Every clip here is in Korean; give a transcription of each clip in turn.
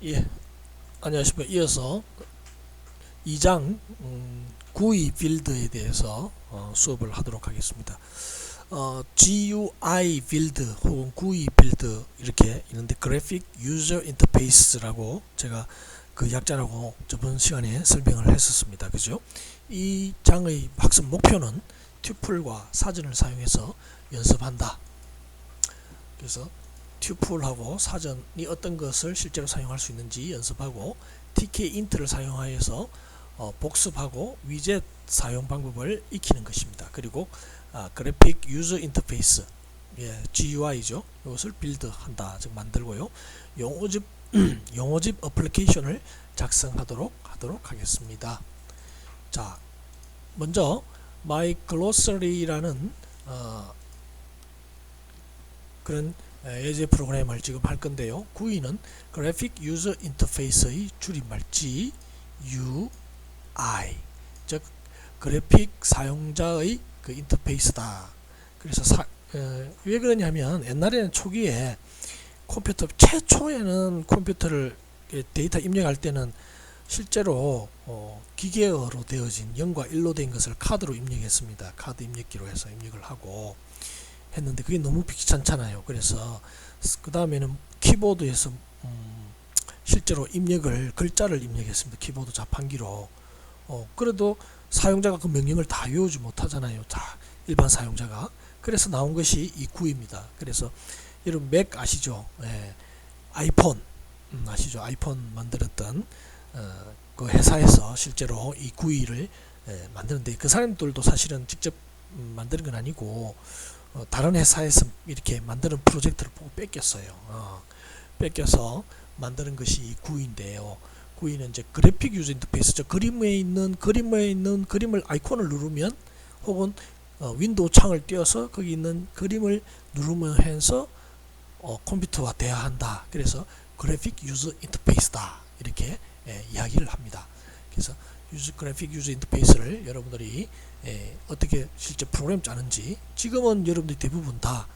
예, 안녕하십니까. 이어서 2장 GUI 빌드에 대해서 수업을 하도록 하겠습니다. GUI 빌드 혹은 GUI 빌드 이렇게 있는데 그래픽 유저 인터페이스라고 제가 그 약자라고 저번 시간에 설명을 했었습니다. 그죠? 이 장의 학습 목표는 튜플과 사전을 사용해서 연습한다. 그래서 튜플하고 사전이 어떤 것을 실제로 사용할 수 있는지 연습하고 tkin트를 사용하여서 복습하고 위젯 사용 방법을 익히는 것입니다. 그리고 그래픽 유저 인터페이스 GUI죠. 이것을 빌드한다, 즉 만들고요. 용어집 어플리케이션을 작성하도록 하겠습니다. 자, 먼저 myglossary라는 그런 예제 프로그램을 지금 할 건데요. GUI는 그래픽 유저 인터페이스의 줄임말 GUI, 즉 그래픽 사용자의 그 인터페이스다. 그래서 왜 그러냐면 옛날에는 초기에 컴퓨터 최초에는 컴퓨터를 데이터 입력할 때는 실제로 기계어로 되어진 0과 1로 된 것을 카드로 입력했습니다. 카드 입력기로 해서 입력을 하고 했는데 그게 너무 귀찮잖아요. 그래서 그 다음에는 키보드에서 실제로 글자를 입력했습니다. 키보드 자판기로. 그래도 사용자가 그 명령을 다 외우지 못하잖아요. 일반 사용자가. 그래서 나온 것이 이 GUI입니다. 그래서 여러분 맥 아시죠? 아이폰 아시죠? 아이폰 만들었던 그 회사에서 실제로 이 GUI를 만드는데 그 사람들도 사실은 직접 만드는 건 아니고 다른 회사에서 이렇게 만드는 프로젝트를 보고 뺏겼어요. 뺏겨서 만드는 것이 이 GUI인데요. GUI는 이제 그래픽 유저 인터페이스죠. 그림을 아이콘을 누르면 혹은 윈도우 창을 띄워서 거기 있는 그림을 누르면서 컴퓨터와 대화한다. 그래서 그래픽 유저 인터페이스다. 이렇게 이야기를 합니다. 그래서 그래픽 유저 인터페이스를 여러분들이 어떻게 실제 프로그램 짜는지 지금은 여러분들이 대부분 다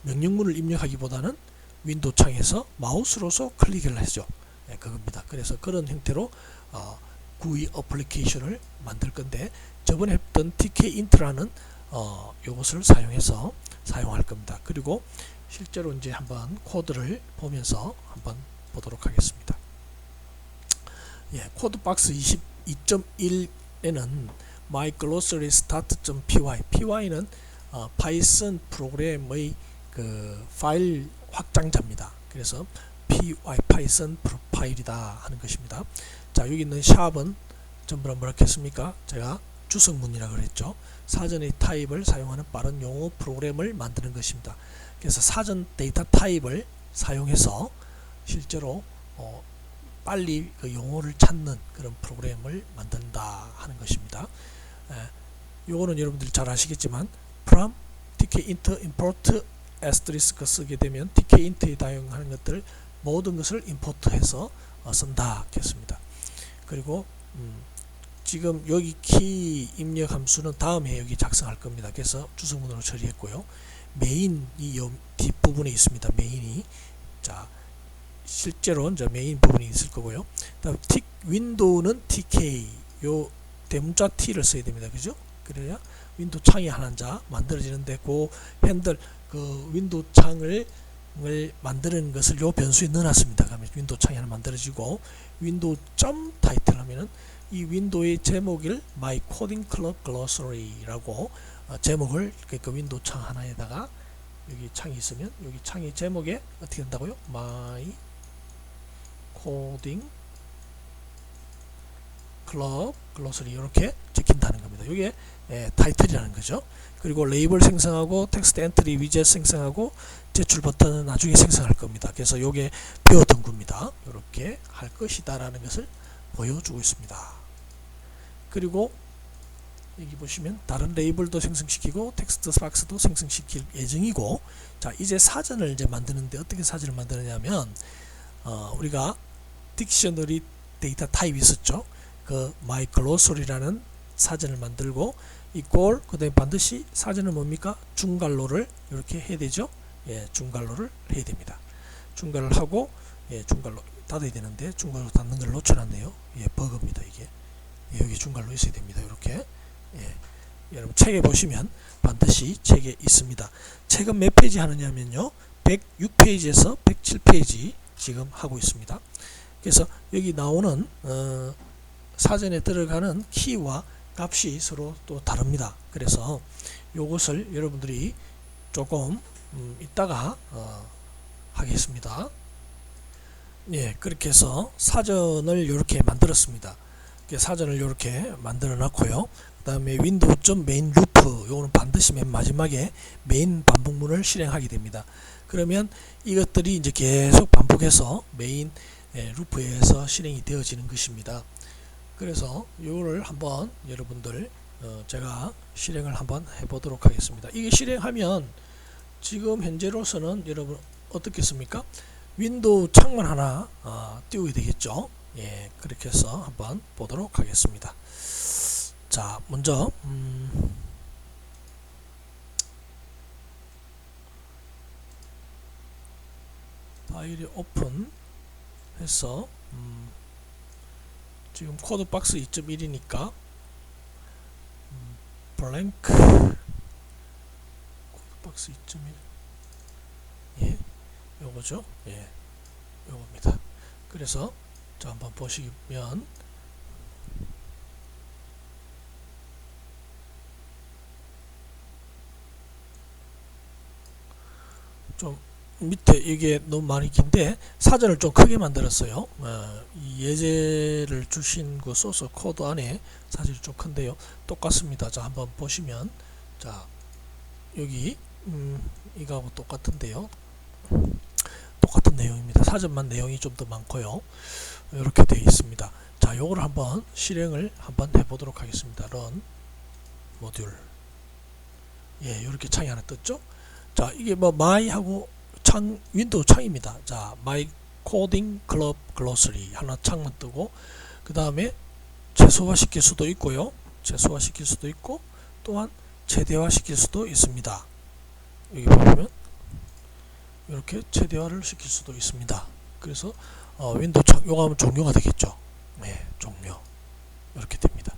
명령문을 입력하기보다는 윈도우 창에서 마우스로서 클릭을 하죠. 그겁니다. 그래서 그런 형태로 GUI 어플리케이션을 만들 건데 저번에 했던 tkin트라는 요것을 사용해서 사용할 겁니다. 그리고 실제로 이제 한번 코드를 보면서 한번 보도록 하겠습니다. 코드박스 22.1에는 myglossaryStart.py 파이썬 프로그램의 그 파일 확장자입니다. 그래서 파이썬 파일이다 하는 것입니다. 자, 여기 있는 샵은 전부 다 뭐라 했습니까? 제가 주석문이라고 그랬죠. 사전의 타입을 사용하는 빠른 용어 프로그램을 만드는 것입니다. 그래서 사전 데이터 타입을 사용해서 실제로 빨리 그 용어를 찾는 그런 프로그램을 만든다 하는 것입니다. 요거는 여러분들이 잘 아시겠지만 from tkin트 import asterisk 쓰게 되면 tkin트에 사용하는 것들 모든 것을 임포트해서 쓴다 했습니다. 그리고 지금 여기 키 입력 함수는 다음에 여기 작성할 겁니다. 그래서 주석문으로 처리했고요. 메인이 요 뒷부분에 있습니다. 메인이. 자, 실제로 이제 메인 부분이 있을 거고요. 다음 윈도우는 TK 요 대문자 T를 써야 됩니다. 그죠? 그래야 윈도우 창이 하나 만들어지는데 그 핸들 그 윈도우 창을 만드는 것을 요 변수에 넣어놨습니다. 그러면 윈도우 창이 하나 만들어지고 윈도우 점 타이틀 하면은 이 윈도우의 제목을 My Coding Club Glossary라고 제목을 그러니까 윈도우 창 하나에다가 여기 창이 있으면 여기 창의 제목에 어떻게 된다고요? My Coding Club Glossary 이렇게 적힌다는 겁니다. 이게 타이틀이라는 거죠. 그리고 레이블 생성하고 텍스트 엔트리 위젯 생성하고 제출 버튼은 나중에 생성할 겁니다. 그래서 이게 배웠던 겁니다. 이렇게 할 것이다 라는 것을 보여주고 있습니다. 그리고 여기 보시면 다른 레이블도 생성시키고 텍스트 박스도 생성시킬 예정이고, 자, 이제 사전을 이제 만드는데 어떻게 사전을 만드느냐면 우리가 딕셔너리 데이터 타입이 있었죠. 그 myglossary라는 사전을 만들고 이꼴 그다음에 반드시 사전은 뭡니까? 중괄호를 이렇게 해야 되죠. 중괄호를 해야 됩니다. 중괄호를 하고 예, 중괄로 닫아야 되는데 중괄로 닫는 걸 놓쳐놨네요. 예, 버그입니다 이게. 예, 여기 중괄로 있어야 됩니다. 이렇게. 예, 여러분 책에 보시면 반드시 책에 있습니다. 책은 몇 페이지 하느냐면요, 106페이지에서 107페이지 지금 하고 있습니다. 그래서 여기 나오는 사전에 들어가는 키와 값이 서로 또 다릅니다. 그래서 요것을 여러분들이 조금 이따가 하겠습니다. 예, 그렇게 해서 사전을 이렇게 만들었습니다. 사전을 이렇게 만들어 놨고요. 그 다음에 window.main loop, 요거는 반드시 맨 마지막에 메인 반복문을 실행하게 됩니다. 그러면 이것들이 이제 계속 반복해서 메인 루프에 의해서 실행이 되어지는 것입니다. 그래서 이거를 한번 여러분들 제가 실행을 한번 해보도록 하겠습니다. 이게 실행하면 지금 현재로서는 여러분 어떻겠습니까? 윈도우 창만 하나 띄우게 되겠죠. 예, 그렇게 해서 한번 보도록 하겠습니다. 자, 먼저 파일이 오픈 해서 지금 코드 박스 2.1이니까 블랭크 코드 박스 2.1, 예, 요거죠. 예, 요겁니다. 그래서 자, 한번 보시면 좀 밑에 이게 너무 많이 긴데 사전을 좀 크게 만들었어요. 이 예제를 주신 그 소스 코드 안에 사진이 좀 큰데요. 똑같습니다. 자, 한번 보시면, 자, 여기 이거하고 똑같은데요. 똑같은 내용입니다. 사전만 내용이 좀 더 많고요. 이렇게 되어 있습니다. 자, 요거를 한번 실행을 한번 해보도록 하겠습니다. run 모듈. 예, 이렇게 창이 하나 떴죠. 자, 이게 뭐 my 하고 창, 윈도우 창입니다. 자, my coding club glossary 하나 창만 뜨고, 그 다음에 최소화 시킬 수도 있고요, 최소화 시킬 수도 있고, 또한 최대화 시킬 수도 있습니다. 여기 보면 이렇게 최대화를 시킬 수도 있습니다. 그래서 윈도우 창, 요거 하면 종료가 되겠죠. 네, 종료. 이렇게 됩니다.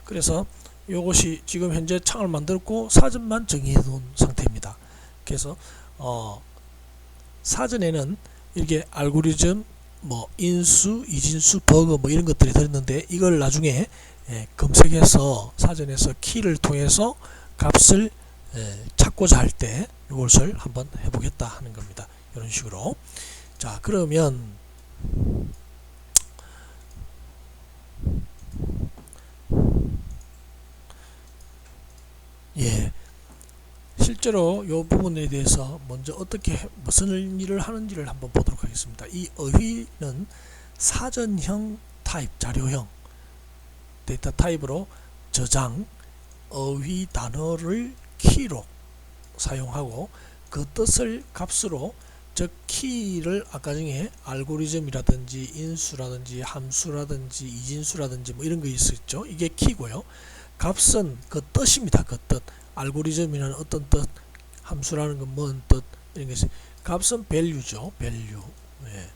그래서 요것이 지금 현재 창을 만들고 사전만 정의해 놓은 상태입니다. 그래서 사전에는 이렇게 알고리즘, 뭐 인수, 이진수, 버그 뭐 이런 것들이 들었는데, 이걸 나중에 검색해서 사전에서 키를 통해서 값을 찾고자 할 때 이것을 한번 해보겠다 하는 겁니다. 이런 식으로. 자, 그러면 예, 실제로 이 부분에 대해서 먼저 어떻게 무슨 일을 하는지를 한번 보도록 하겠습니다. 이 어휘는 사전형 타입, 자료형 데이터 타입으로 저장, 어휘 단어를 키로 사용하고 그 뜻을 값으로, 즉 키를 아까 중에 알고리즘이라든지 인수라든지 함수라든지 이진수라든지 뭐 이런 거 있었죠. 이게 키고요. 값은 그 뜻입니다. 그 뜻. 알고리즘이라는 어떤 뜻, 함수라는 건 뭔 뜻, 이런 것이, 값은 value죠. value. 예,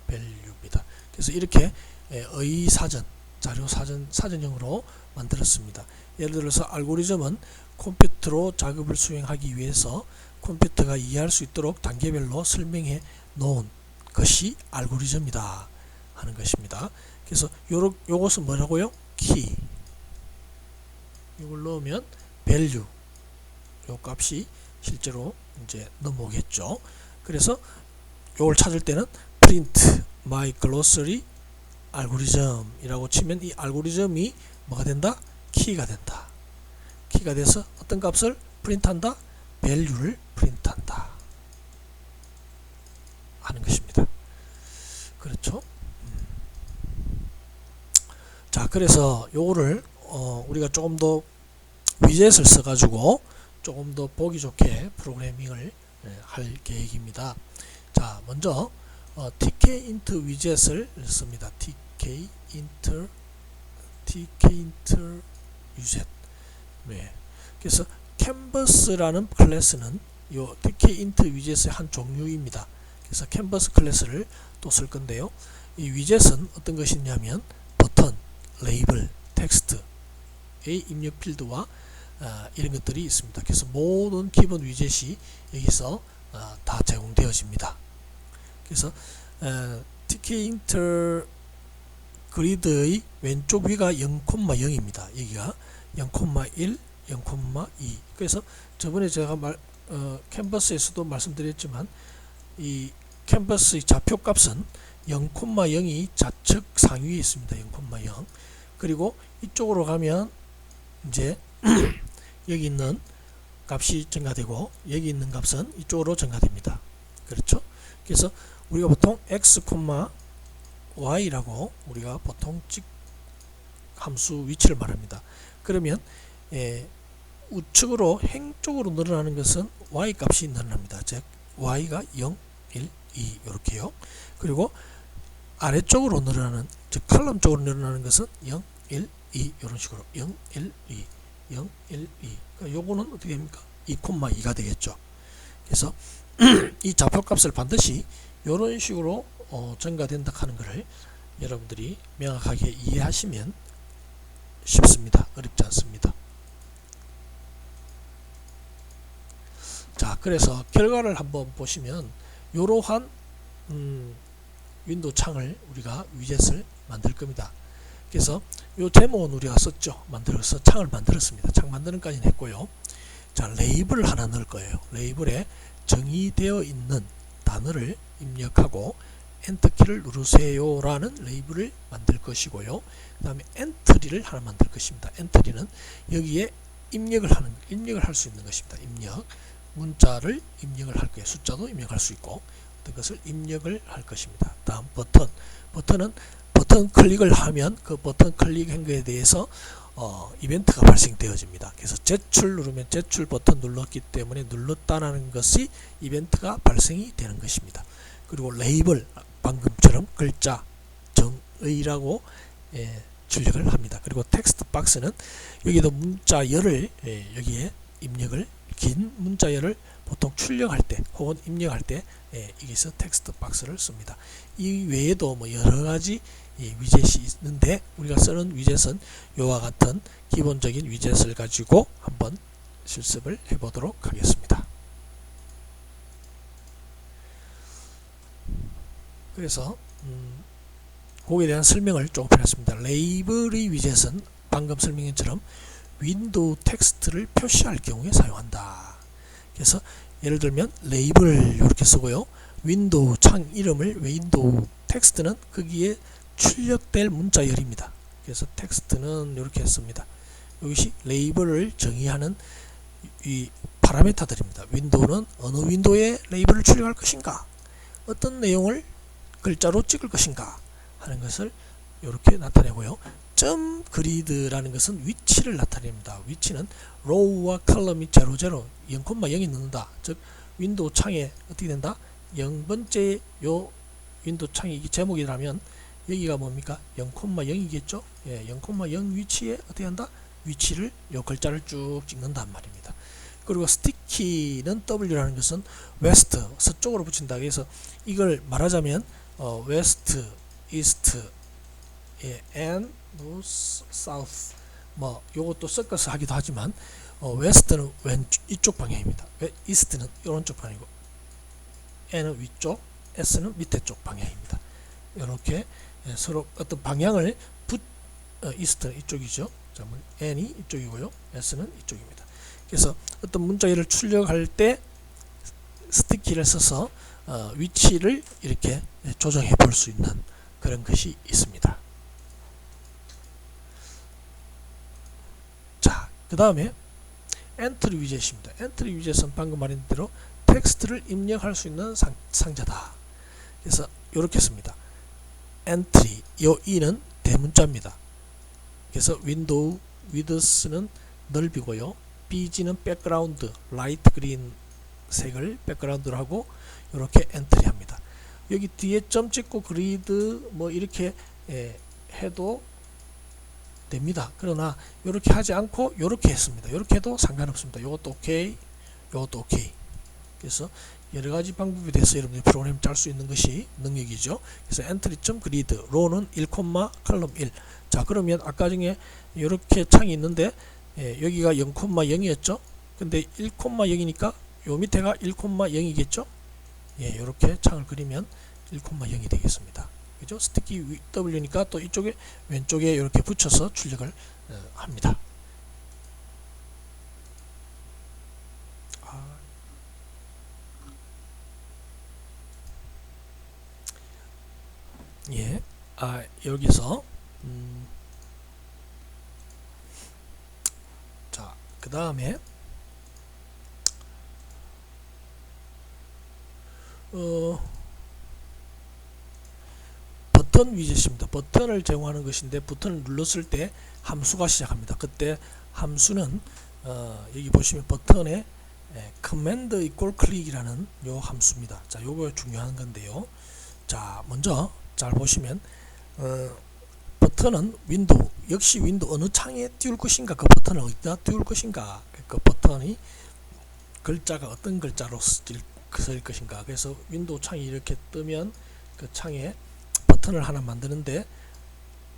value입니다. 그래서 이렇게 의 사전, 자료 사전, 사전형으로 만들었습니다. 예를 들어서 알고리즘은 컴퓨터로 작업을 수행하기 위해서 컴퓨터가 이해할 수 있도록 단계별로 설명해 놓은 것이 알고리즘이다 하는 것입니다. 그래서 요것은 뭐라고요? 키. 이걸 넣으면 value, 요 값이 실제로 이제 넘어오겠죠. 그래서 요걸 찾을 때는 print my glossary 알고리즘이라고 치면 이 알고리즘이 뭐가 된다? 키가 된다. 키가 돼서 어떤 값을 프린트한다? value를 프린트한다 하는 것입니다. 그렇죠? 자, 그래서 요거를 우리가 조금 더 위젯을 써가지고 조금 더 보기 좋게 프로그래밍을 할 계획입니다. 자, 먼저 tkinter 위젯을 씁니다. tkinter 위젯. 네. 그래서 canvas라는 클래스는 요 tkinter 위젯의 한 종류입니다. 그래서 canvas 클래스를 또 쓸 건데요. 이 위젯은 어떤 것이 있냐면 버튼, 레이블, 텍스트의 입력 필드와 이런 것들이 있습니다. 그래서 모든 기본 위젯이 여기서 다 제공되어집니다. 그래서 TK 인터 그리드의 왼쪽 위가 0,0입니다. 여기가 0,1, 0,2. 그래서 저번에 제가 캔버스에서도 말씀드렸지만 이 캔버스의 좌표 값은 0,0이 좌측 상위에 있습니다. 0,0. 그리고 이쪽으로 가면 이제 여기 있는 값이 증가되고 여기 있는 값은 이쪽으로 증가됩니다. 그렇죠? 그래서 우리가 보통 x, y라고 우리가 보통 함수 위치를 말합니다. 그러면 우측으로 행 쪽으로 늘어나는 것은 y 값이 늘어납니다. 즉 y가 0, 1, 2 이렇게요. 그리고 아래쪽으로 늘어나는, 즉 칼럼 쪽으로 늘어나는 것은 0, 1, 2 이런 식으로 0, 1, 2, 0, 1, 2. 그러니까 요거는 어떻게 됩니까? 2,2가 되겠죠. 그래서 이 좌표값을 반드시 이런 식으로 증가된다 하는 것을 여러분들이 명확하게 이해하시면 쉽습니다. 어렵지 않습니다. 자, 그래서 결과를 한번 보시면 이러한 윈도우 창을 우리가 위젯을 만들 겁니다. 그래서 이 제목은 우리가 썼죠. 만들어서 창을 만들었습니다. 창 만드는 까지는 했고요. 자, 레이블을 하나 넣을 거예요. 레이블에 정의되어 있는 단어를 입력하고 엔터키를 누르세요 라는 레이블을 만들 것이고요. 그 다음에 엔트리를 하나 만들 것입니다. 엔트리는 여기에 입력을 할 수 있는 것입니다. 입력, 문자를 입력을 할 거예요. 숫자도 입력할 수 있고 어떤 것을 입력을 할 것입니다. 다음 버튼은 버튼 클릭을 하면 그 버튼 클릭한 것에 대해서 이벤트가 발생되어집니다. 그래서 제출 누르면 제출 버튼 눌렀기 때문에 눌렀다는 것이 이벤트가 발생이 되는 것입니다. 그리고 레이블, 방금처럼 글자, 정의라고 출력을 합니다. 그리고 텍스트 박스는 여기도 문자열을 여기에 입력을, 긴 문자열을 보통 출력할 때 혹은 입력할 때 여기서 텍스트 박스를 씁니다. 이 외에도 뭐 여러가지 위젯이 있는데 우리가 쓰는 위젯은 이와 같은 기본적인 위젯을 가지고 한번 실습을 해보도록 하겠습니다. 그래서 거기에 대한 설명을 조금 해놨습니다. 레이블의 위젯은 방금 설명한 것처럼 윈도우 텍스트를 표시할 경우에 사용한다. 그래서 예를 들면 레이블 이렇게 쓰고요. 윈도우 창 이름을 윈도우 텍스트는 거기에 출력될 문자열입니다. 그래서 텍스트는 이렇게 했습니다. 이것이 레이블을 정의하는 이 파라미터들입니다. 윈도우는 어느 윈도우에 레이블을 출력할 것인가, 어떤 내용을 글자로 찍을 것인가 하는 것을 이렇게 나타내고요. 점 그리드라는 것은 위치를 나타냅니다. 위치는 로우와 컬럼이 00, 0,0이 넣는다. 즉 윈도우 창에 어떻게 된다? 0번째 요 윈도우 창이 제목이라면 여기가 뭡니까? 0,0이겠죠? 0,0 위치에 어떻게 한다? 위치를 요 글자를 쭉 찍는단 말입니다. 그리고 스티키는 W라는 것은 웨스트, 서쪽으로 붙인다. 그래서 이걸 말하자면 웨스트, 이스트, and north, south 뭐 요것도 섞어서 하기도 하지만 웨스트는 이쪽 방향입니다. 이스트는 오른쪽 방향이고 N은 위쪽, S는 밑에 쪽 방향입니다. 이렇게 서로 어떤 방향을 이스트는 이쪽이죠. N이 이쪽이고요. S는 이쪽입니다. 그래서 어떤 문자열을 출력할 때 스티키를 써서 위치를 이렇게 조정해 볼 수 있는 그런 것이 있습니다. 자, 그 다음에 엔트리 위젯입니다. 엔트리 위젯은 방금 말한 대로 텍스트를 입력할 수 있는 상자다. 그래서 이렇게 씁니다. 엔트리, 요 E는 대문자입니다. 그래서 윈도우 위드스는 넓이고요. BG는 백그라운드, 라이트 그린 색을 백그라운드로 하고 이렇게 엔트리 합니다. 여기 뒤에 점 찍고 그리드 뭐 이렇게 해도 됩니다. 그러나 이렇게 하지 않고 이렇게 했습니다. 이렇게 해도 상관없습니다. 이것도 오케이, 이것도 오케이. 그래서 여러 가지 방법에 대해서 여러분이 프로그램 짤 수 있는 것이 능력이죠. 그래서 entry.grid row는 1, 컬럼 1. 자, 그러면 아까 중에 이렇게 창이 있는데 여기가 0,0이었죠. 근데 1,0이니까 요 밑에가 1,0이겠죠. 이렇게 창을 그리면 1,0이 되겠습니다. 그죠? 스티키 W니까 또 이쪽에 왼쪽에 이렇게 붙여서 출력을 합니다. 여기서 자, 그 다음에 버튼 위젯입니다. 버튼을 제공하는 것인데 버튼을 눌렀을 때 함수가 시작합니다. 그때 함수는 여기 보시면 버튼에 command equal click이라는 요 함수입니다. 자, 요거 중요한 건데요. 자, 먼저 잘 보시면 버튼은 윈도우, 역시 윈도우 어느 창에 띄울 것인가, 그 버튼을 어디다 띄울 것인가, 그 버튼이 글자가 어떤 글자로 쓸 것인가. 그래서 윈도우 창이 이렇게 뜨면 그 창에 버튼을 하나 만드는데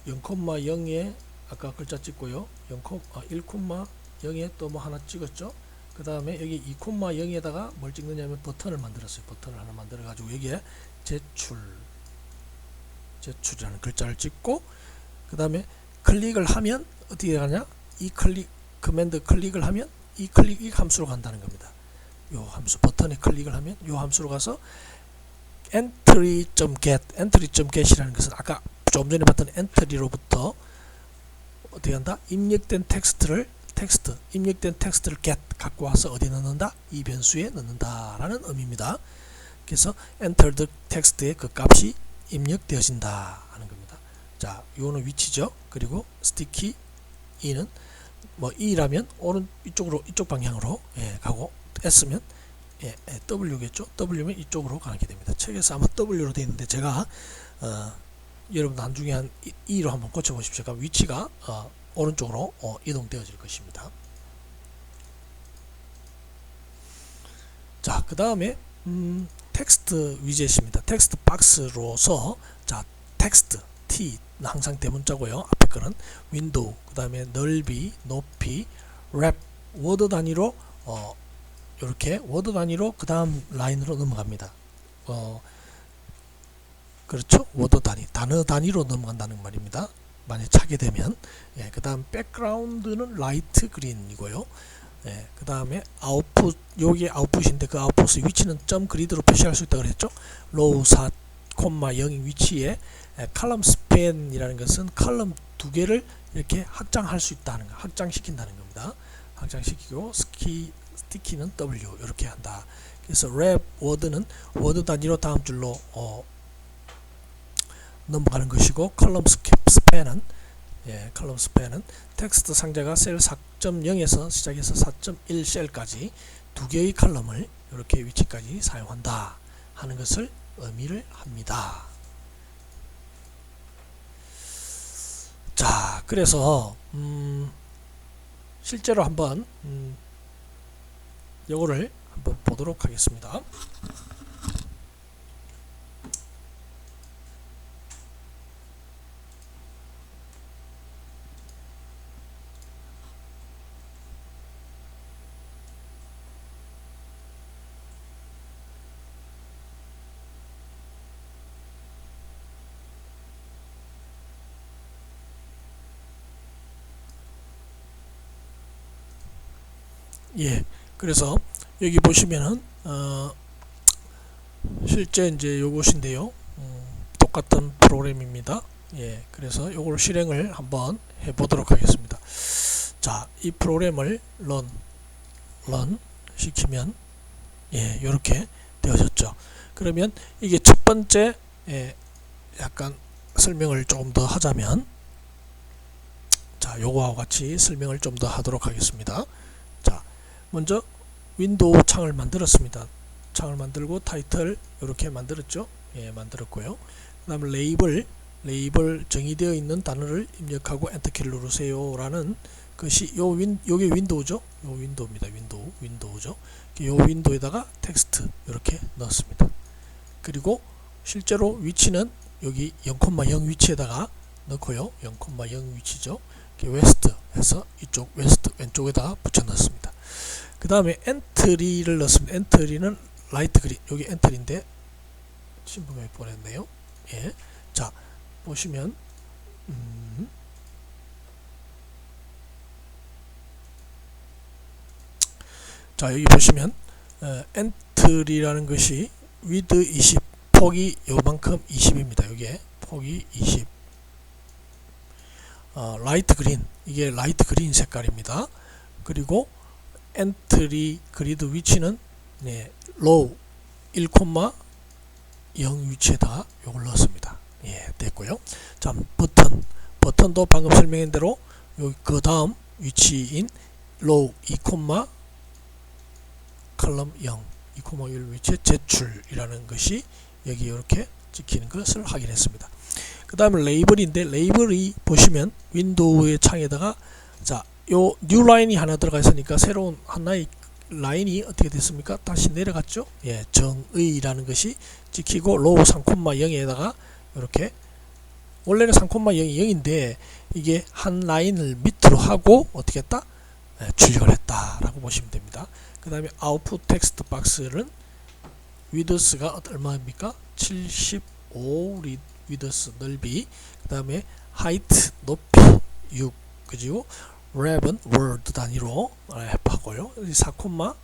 0,0에 아까 글자 찍고요, 1,0에 또 뭐 하나 찍었죠. 그 다음에 여기 2,0에다가 뭘 찍느냐면 버튼을 만들었어요. 버튼을 하나 만들어 가지고 여기에 제출이라는 글자를 찍고, 그 다음에 클릭을 하면 어떻게 가냐, 이 커맨드 클릭을 하면 이 함수로 간다는 겁니다. 요 함수, 버튼에 클릭을 하면 요 함수로 가서 entry.get이라는 것은 아까 좀 전에 봤던 entry로부터 어떻게 한다, 입력된 텍스트를 get 갖고 와서 어디 넣는다, 이 변수에 넣는다 라는 의미입니다. 그래서 enter the text의 그 값이 입력되어진다 하는 겁니다. 자, 요거는 위치죠. 그리고 sticky e는 뭐 e라면 오른 이쪽 방향으로 가고, s면 w겠죠. w면 이쪽으로 가게 됩니다. 책에서 아마 w로 되어 있는데 제가 여러분 나중에 한 e로 한번 고쳐 보십시오. 그러니까 위치가 오른쪽으로 이동되어질 것입니다. 자, 그 다음에 텍스트 위젯입니다. 텍스트 박스로서, 자, 텍스트 T 항상 대문자고요. 앞에 거는 윈도우, 그 다음에 넓이, 높이, 랩, 워드 단위로 이렇게 워드 단위로 그 다음 라인으로 넘어갑니다. 그렇죠? 워드 단위, 단어 단위로 넘어간다는 말입니다. 만약 차게 되면. 그 다음 백그라운드는 라이트 그린이고요. 그 다음에 아웃풋, 요게 아웃풋인데 그 아웃풋의 위치는 점 그리드로 표시할 수 있다고 그랬죠. 로우 4,0 위치에 컬럼 스팬이라는 것은 컬럼 두 개를 이렇게 확장할 수 있다는 거, 확장시킨다는 겁니다. 확장시키고 스티키는 W 이렇게 한다. 그래서 랩 워드는 워드 단위로 다음 줄로 넘어가는 것이고, 컬럼 스팬은 컬럼 스팬은 텍스트 상자가 셀 4.0에서 시작해서 4.1 셀까지 두 개의 컬럼을 이렇게 위치까지 사용한다 하는 것을 의미를 합니다. 자, 그래서 실제로 한번 요거를 한번 보도록 하겠습니다. 그래서 여기 보시면은 실제 이제 요것인데요. 똑같은 프로그램입니다. 그래서 요걸 실행을 한번 해 보도록 하겠습니다. 자, 이 프로그램을 run 시키면 요렇게 되어졌죠. 그러면 이게 첫 번째 약간 설명을 조금 더 하자면, 자, 요거와 같이 설명을 좀 더 하도록 하겠습니다. 자, 먼저 윈도우 창을 만들었습니다. 창을 만들고 타이틀 이렇게 만들었죠. 만들었고요. 그 다음에 레이블 정의되어 있는 단어를 입력하고 엔터키를 누르세요 라는 것이 요게 윈도우죠. 요 윈도우입니다. 윈도우죠. 요 윈도우에다가 텍스트 이렇게 넣었습니다. 그리고 실제로 위치는 여기 0,0 위치에다가 넣고요. 0,0 위치죠. 웨스트 해서 이쪽 웨스트 왼쪽에다가 붙여 넣습니다. 그 다음에 엔트리를 넣습니다. 엔트리는 라이트 그린, 여기 엔트리인데 신분명이 보냈네요. 예. 자, 보시면 자, 여기 보시면 엔트리라는 것이 위드 20, 폭이 요만큼 20입니다. 여기에 폭이 20. 라이트 그린, 이게 라이트 그린 색깔입니다. 그리고 엔트리 그리드 위치는 로우 1,0 위치에다가 요걸 넣었습니다. 예, 됐고요. 자, 버튼도 방금 설명한 대로 여기 그 다음 위치인 로우 2, 컬럼 0, 2,1 위치에 제출이라는 것이 여기 이렇게 찍히는 것을 확인했습니다. 그 다음에 레이블인데, 레이블이 보시면 윈도우의 창에다가 자, 요 뉴 라인이 하나 들어가 있으니까 새로운 하나의 라인이 어떻게 됐습니까? 다시 내려갔죠. 예, 정의라는 것이 찍히고 로우 3,0에다가 이렇게 원래는 3,0이 0인데 이게 한 라인을 밑으로 하고 어떻게 했다? 출력을 했다라고 보시면 됩니다. 그 다음에 아웃풋 텍스트 박스는 위드스가 얼마입니까? 75 위드스 넓이, 그 다음에 하이트 높이 6, 그리고 랩은 월드 단위로 하고요. 4,0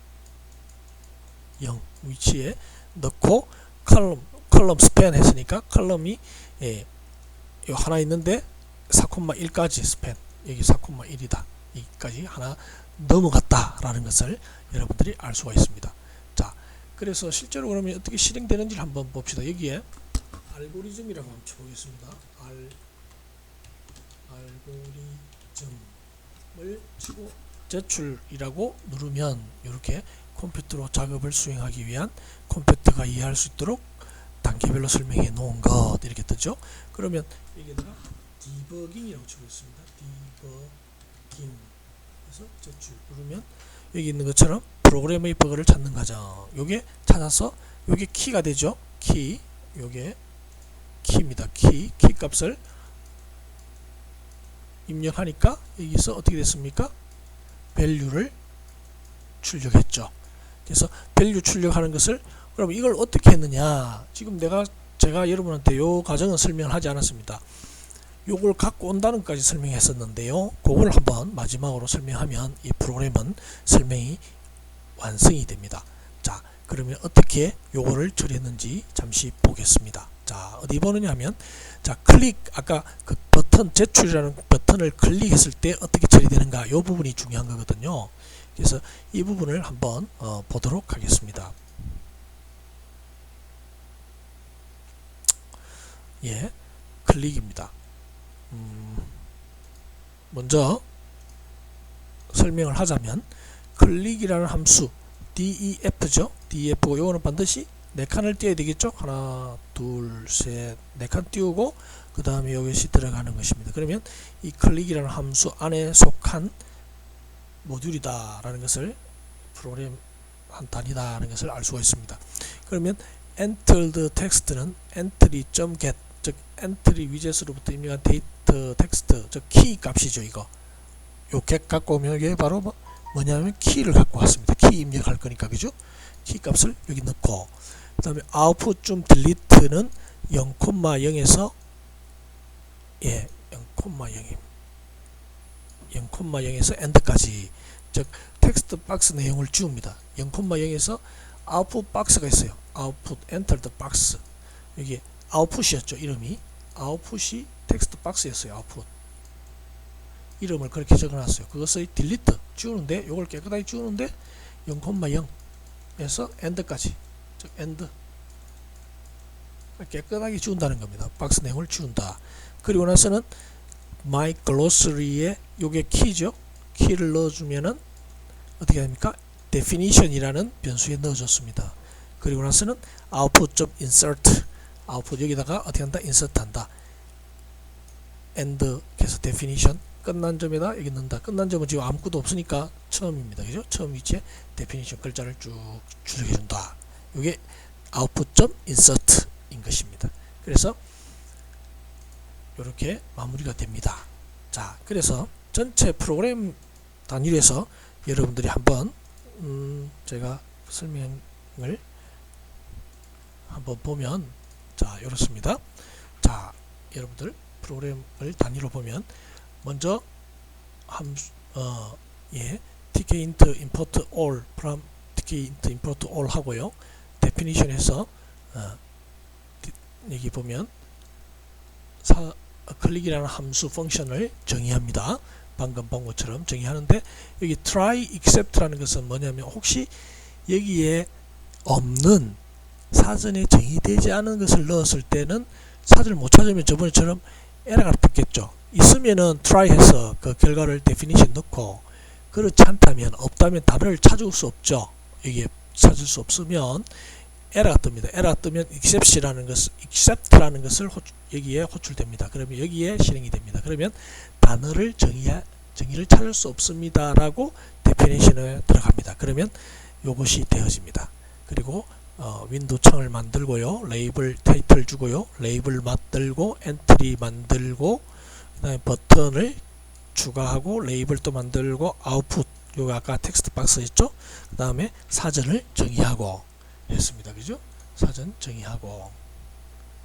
위치에 넣고 컬럼 스팬 했으니까 컬럼이 요 하나 있는데 4,1까지 스팬, 여기 4,1이다. 여기까지 하나 넘어갔다 라는 것을 여러분들이 알 수가 있습니다. 자, 그래서 실제로 그러면 어떻게 실행되는지를 한번 봅시다. 여기에 알고리즘이라고 한번 쳐보겠습니다. 알고리즘을 치고 제출이라고 누르면 이렇게 컴퓨터로 작업을 수행하기 위한 컴퓨터가 이해할 수 있도록 단계별로 설명해 놓은 것 이렇게 뜨죠. 그러면 여기다가 디버깅이라고 쳐보겠습니다. 디버깅 해서 제출 누르면 여기 있는 것처럼 프로그램의 버그를 찾는 과정, 요게 찾아서 요게 키가 되죠. 키, 요게 키입니다. 키 값을 입력하니까 여기서 어떻게 됐습니까? 밸류를 출력했죠. 그래서 밸류 출력하는 것을, 그럼 이걸 어떻게 했느냐, 지금 제가 여러분한테 요 과정은 설명을 하지 않았습니다. 요걸 갖고 온다는 것까지 설명했었는데요. 그걸 한번 마지막으로 설명하면 이 프로그램은 설명이 완성이 됩니다. 자, 그러면 어떻게 요거를 처리했는지 잠시 보겠습니다. 자, 어디 보느냐 하면, 자, 클릭, 아까 그 버튼, 제출이라는 버튼을 클릭했을 때 어떻게 처리되는가, 요 부분이 중요한 거거든요. 그래서 이 부분을 한번 보도록 하겠습니다. 예, 클릭입니다. 먼저 설명을 하자면, 클릭이라는 함수 def죠. def고 요거는 반드시 4칸을 띄워야 되겠죠. 하나, 둘, 셋, 4칸 띄우고 그 다음에 이것이 들어가는 것입니다. 그러면 이 클릭이라는 함수 안에 속한 모듈이다 라는 것을, 프로그램 한 단위다 라는 것을 알 수가 있습니다. 그러면 entered text는 entry.get, 즉 entry 위젯으로부터 입력한 데이터 텍스트, 즉 키 값이죠. 이거 요 get 갖고 오면 이게 바로 뭐냐면 키를 갖고 왔습니다. 키 입력할 거니까, 그죠? 키 값을 여기 넣고, 그 다음에 output 좀 delete는 0,0에서 0,0에서 end까지, 즉 텍스트 박스 내용을 지웁니다. 0,0에서 output 박스가 있어요. output enter the box, 여기 output이었죠. 이름이 output이 텍스트 박스였어요. output 이름을 그렇게 적어놨어요. 그것을 delete 지우는데, 요걸 깨끗하게 지우는데 0,0에서 end까지, 즉 end 깨끗하게 지운다는 겁니다. 박스 내용을 지운다. 그리고 나서는 my glossary에 요게 키죠. 키를 넣어주면은 어떻게 됩니까? definition이라는 변수에 넣어줬습니다. 그리고 나서는 output.insert, output 여기다가 어떻게 한다? insert 한다. end 해서 definition 끝난 점에다 여기 넣는다. 끝난 점은 지금 아무것도 없으니까 처음입니다. 그죠? 처음 위치에 definition 글자를 쭉 출력해준다. 이게 output.insert인 것입니다. 그래서 이렇게 마무리가 됩니다. 자, 그래서 전체 프로그램 단위에서 여러분들이 한번 제가 설명을 한번 보면 자 이렇습니다. 자, 여러분들 프로그램을 단위로 보면 먼저 함수 tk-int import all from tk-int import all 하고요. definition에서 여기 보면 클릭이라는 함수 펑션을 정의합니다. 방금 본 것처럼 정의하는데 여기 try except라는 것은 뭐냐면 혹시 여기에 없는 사전에 정의되지 않은 것을 넣었을 때는 사전을 못 찾으면 저번에처럼 에러가 떴겠죠. 있으면은 try 해서 그 결과를 definition 넣고 그렇지 않다면 없다면 단어를 찾을 수 없죠. 여기에 찾을 수 없으면 에러가 뜹니다. 에러가 뜨면 except라는 것을 여기에 호출됩니다. 그러면 여기에 실행이 됩니다. 그러면 단어를 정의를 찾을 수 없습니다 라고 definition에 들어갑니다. 그러면 이것이 되어집니다. 그리고 윈도우 창을 만들고요. 레이블 타이틀 주고요. 레이블 만들고 엔트리 만들고 그 다음에 버튼을 추가하고 레이블도 만들고 아웃풋 요거 아까 텍스트 박스 있죠. 그 다음에 사전을 정의하고 했습니다. 그죠? 사전 정의하고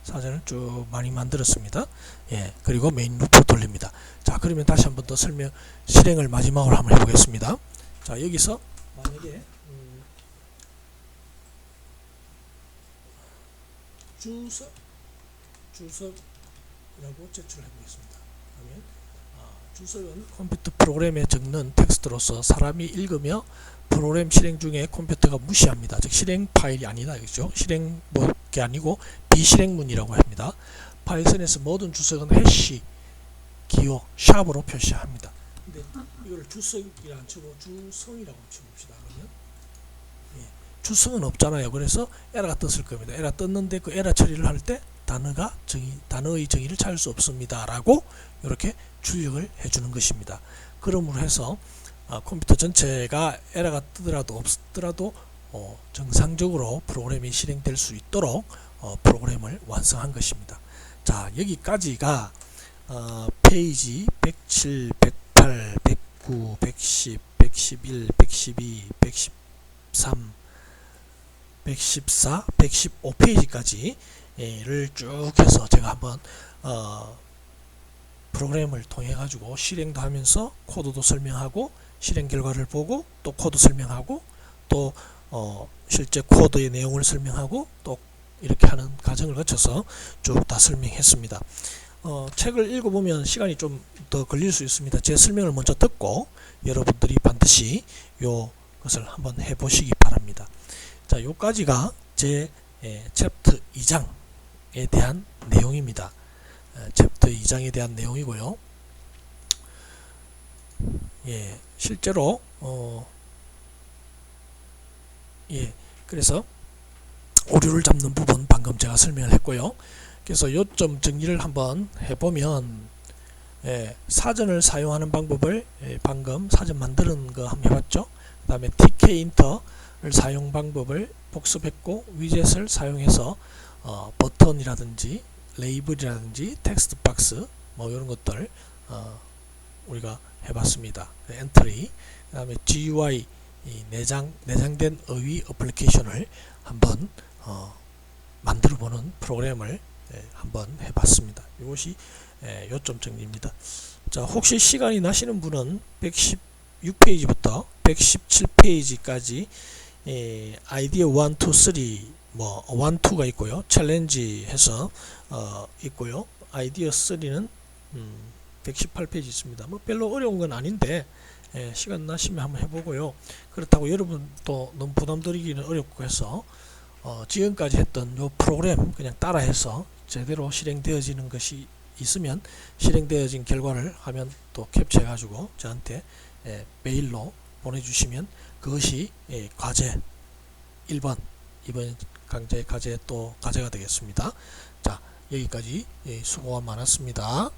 사전을 쭉 많이 만들었습니다. 예, 그리고 메인 루프로 돌립니다. 자, 그러면 다시 한번 더 실행을 마지막으로 한번 해보겠습니다. 자, 여기서 만약에 주석이라고 제출해 보겠습니다. 그러면 주석은 컴퓨터 프로그램에 적는 텍스트로서 사람이 읽으며 프로그램 실행 중에 컴퓨터가 무시합니다. 즉 실행 파일이 아니다. 그죠? 실행이 아니고 비실행문이라고 합니다. 파이썬에서 모든 주석은 해시, 기호, 샵으로 표시합니다. 근데 이걸 주석이라 안 치고 주성이라고 쳐봅시다. 그러면 주성은 없잖아요. 그래서 에러가 떴을 겁니다. 에러 떴는데 그 에러 처리를 할 때 단어의 정의를 찾을 수 없습니다 라고 이렇게 출력을 해주는 것입니다. 그러므로 해서 컴퓨터 전체가 에러가 뜨더라도 없더라도 정상적으로 프로그램이 실행될 수 있도록 프로그램을 완성한 것입니다. 자, 여기까지가 페이지 107, 108, 109, 110, 111, 112, 113, 114, 115페이지까지를 쭉 해서 제가 한번 프로그램을 통해 가지고 실행도 하면서 코드도 설명하고 실행 결과를 보고 또 코드 설명하고 또 실제 코드의 내용을 설명하고 또 이렇게 하는 과정을 거쳐서 쭉 다 설명했습니다. 책을 읽어보면 시간이 좀 더 걸릴 수 있습니다. 제 설명을 먼저 듣고 여러분들이 반드시 요것을 한번 해보시기 바랍니다. 자, 요까지가 제 챕터 2장에 대한 내용입니다. 챕터 2장에 대한 내용이고요. 예, 실제로 그래서 오류를 잡는 부분 방금 제가 설명을 했고요. 그래서 요점 정리를 한번 해보면 사전을 사용하는 방법을 방금 사전 만드는 거 한번 해봤죠. 그 다음에 tk-int를 사용 방법을 복습했고 위젯을 사용해서 버튼이라든지 레이블이라든지 텍스트 박스 뭐 이런 것들 우리가 해봤습니다. 엔트리, 그 다음에 GUI 내장된 어휘 어플리케이션을 한번 만들어보는 프로그램을 한번 해봤습니다. 이것이 요점 정리입니다. 자, 혹시 시간이 나시는 분은 116페이지부터 117페이지까지 아이디어 1, 2, 3 뭐 1, 2가 있고요. 챌린지 해서 있고요. 아이디어 3는 118페이지 있습니다. 뭐 별로 어려운 건 아닌데 시간 나시면 한번 해보고요. 그렇다고 여러분 또 너무 부담드리기는 어렵고 해서 지금까지 했던 요 프로그램 그냥 따라해서 제대로 실행되어지는 것이 있으면 실행되어진 결과를 화면 또 캡처해 가지고 저한테 메일로 보내주시면 그것이 과제 1번 이번 강좌의 과제 또 과제가 되겠습니다. 자, 여기까지 수고가 많았습니다.